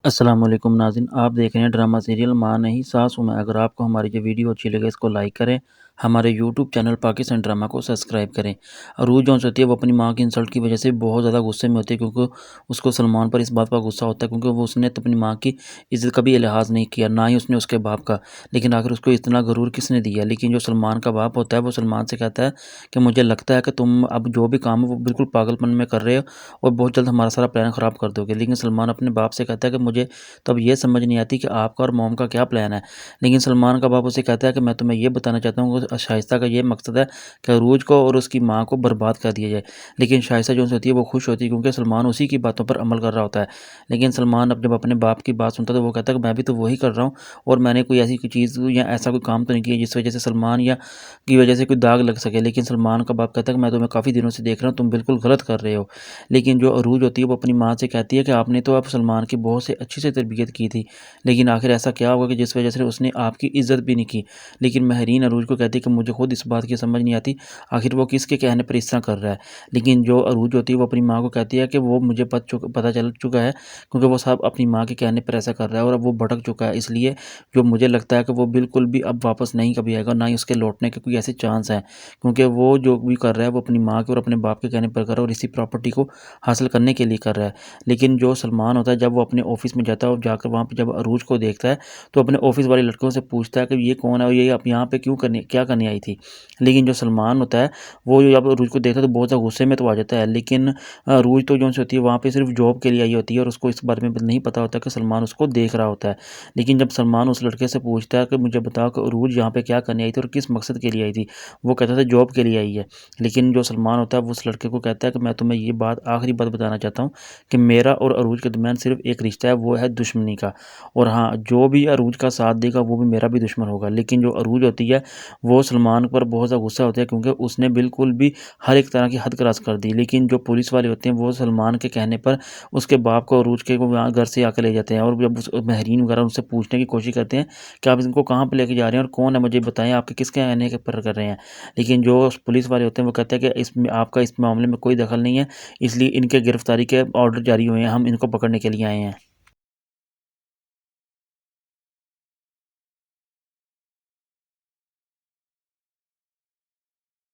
अस्सलाम वालेकुम नाज़रीन, आप देख रहे हैं ड्रामा सीरियल माँ नहीं सास हूँ मैं। अगर आपको हमारी ये वीडियो अच्छी लगे इसको लाइक करें, हमारे यूट्यूब चैनल पाकिस्तान ड्रामा को सब्सक्राइब करें। अरूज जौन होती है वो अपनी माँ की इंसल्ट की वजह से बहुत ज़्यादा गुस्से में होती है, क्योंकि उसको सलमान पर इस बात का गुस्सा होता है, क्योंकि वो उसने तो अपनी माँ की इज़्ज़त का भी लिहाज नहीं किया, ना ही उसने उसके बाप का। लेकिन आखिर उसको इतना गरूर किसने दिया। लेकिन जो सलमान का बाप होता है वो सलमान से कहता है कि मुझे लगता है कि तुम अब जो भी काम है वो बिल्कुल पागलपन में कर रहे हो और बहुत जल्द हमारा सारा प्लान ख़राब कर दोगे। लेकिन सलमान अपने बाप से कहता है कि मुझे तो अब ये समझ नहीं आती कि आपका और मॉम का क्या प्लान है। लेकिन सलमान का बाप उसे कहता है कि मैं तुम्हें ये बताना चाहता हूँ कि शाइस्ता का ये मकसद है कि अरूज को और उसकी माँ को बर्बाद कर दिया जाए। लेकिन शाइस्ता जो होती है वो खुश होती है, क्योंकि सलमान उसी की बातों पर अमल कर रहा होता है। लेकिन सलमान अब जब अपने बाप की बात सुनता है तो वो कहता है कि मैं भी तो वही कर रहा हूँ और मैंने कोई ऐसी कोई चीज़ या ऐसा कोई काम तो नहीं किया जिस वजह से सलमान या की वजह से कोई दाग लग सके। लेकिन सलमान का बाप कहता है कि मैं तुम्हें काफ़ी दिनों से देख रहा हूँ, तुम बिल्कुल गलत कर रहे हो। लेकिन जो अरूज होती है वो अपनी माँ से कहती है कि आपने तो अब सलमान की बहुत से अच्छी से तरबियत की थी, लेकिन आखिर ऐसा क्या होगा कि जिस वजह से उसने आपकी इज़्ज़त भी नहीं की। लेकिन महरीन अरूज को कहती है कि मुझे खुद इस बात की समझ नहीं आती, आखिर वो किसके कहने पर इस तरह कर रहा है। लेकिन जो अरूज होती है वो अपनी माँ को कहती है कि वो मुझे पता चल चुका है, क्योंकि वो साहब अपनी माँ के कहने पर ऐसा कर रहा है और अब वो भटक चुका है। इसलिए जो मुझे लगता है कि वो बिल्कुल भी अब वापस नहीं कभी आएगा, ना ही उसके लौटने के कोई ऐसे चांस हैं, क्योंकि वो जो भी कर रहा है वो अपनी माँ के और अपने बाप के कहने पर कर रहा है और इसी प्रॉपर्टी को हासिल करने के लिए कर रहा है। लेकिन जो सलमान होता है जब वो अपने ऑफिस में जाता है और जाकर वहाँ पे जब अरूज को देखता है तो अपने ऑफिस वाली लड़कियों से पूछता है कि ये कौन है और ये आप यहाँ पे क्या करने आई थी। लेकिन जो सलमान होता है वो जब अरूज को देखता है तो बहुत ज़्यादा गुस्से में तो आ जाता है। लेकिन अरूज तो जो सी होती है वहाँ पे सिर्फ जॉब के लिए आई होती है और उसको इस बारे में नहीं पता होता कि सलमान उसको देख रहा होता है। लेकिन जब सलमान उस लड़के से पूछता है कि मुझे बताओ कि अरूज यहाँ पे क्या करने आई थी और किस मकसद के लिए आई थी, वो कहता था जॉब के लिए आई है। लेकिन जो सलमान होता है वो उस लड़के को कहता है कि मैं तुम्हें ये बात आखिरी बात बताना चाहता हूँ कि मेरा और अरूज के दरमियान सिर्फ एक रिश्ता है, वो है दुश्मनी का। और हाँ, जो भी अरूज का साथ देगा वो भी मेरा भी दुश्मन होगा। लेकिन जो अरूज होती है वो सलमान पर बहुत ज़्यादा गुस्सा होता है, क्योंकि उसने बिल्कुल भी हर एक तरह की हद क्रॉस कर दी। लेकिन जो पुलिस वाले होते हैं वो सलमान के कहने पर उसके बाप को अरूज के को यहाँ घर से आकर ले जाते हैं और जब उस महरीन वगैरह उनसे पूछने की कोशिश करते हैं कि आप इनको कहाँ पर लेके जा रहे हैं और कौन है, मुझे बताएं, आपके किसके कहने के पर कर रहे हैं। लेकिन जो पुलिस वाले होते हैं वो कहते हैं कि इसमें आपका इस मामले में कोई दखल नहीं है, इसलिए इनके गिरफ्तारी के ऑर्डर जारी हुए हैं, हम इनको पकड़ने के लिए आए हैं।